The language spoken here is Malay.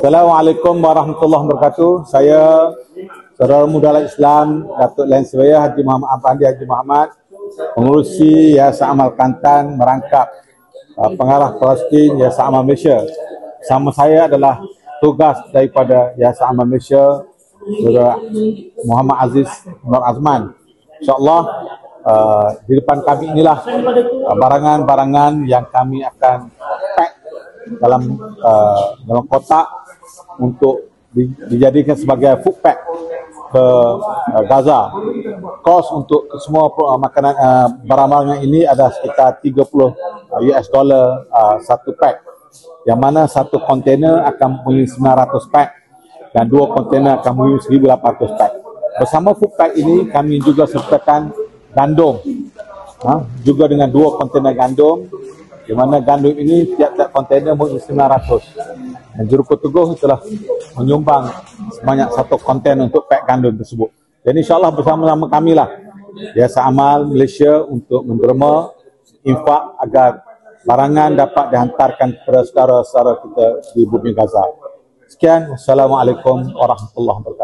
Assalamualaikum warahmatullahi wabarakatuh. Saya Saudara Muda Islam Datuk Lain Seraya Haji Muhammad Afandi Haji Muhammad, pengurusi Yayasan Amal Kelantan merangkap pengarah Palestin Yayasan Amal Malaysia. Sama saya adalah tugas daripada Yayasan Amal Malaysia, Saudara Muhammad Aziz Nur Azman. InsyaAllah di depan kami inilah barangan-barangan yang kami akan pack dalam kotak untuk dijadikan sebagai food pack ke Gaza. Kos untuk semua makanan barang-barang ini ada sekitar $30 satu pack, yang mana satu kontainer akan mempunyai 900 pack dan dua kontainer akan mempunyai 1,800 pack. Bersama food pack ini kami juga sertakan gandum, juga dengan dua kontainer gandum, di mana gandum ini tiap-tiap kontainer mempunyai 900. Dan Juru Ketuguh telah menyumbang sebanyak satu kontainer untuk pack gandum tersebut. Jadi insyaAllah bersama-sama kami lah Yayasan Amal Malaysia untuk menderma infak agar barangan dapat dihantarkan kepada saudara-saudara kita di bumi Gaza. Sekian, Assalamualaikum warahmatullahi wabarakatuh.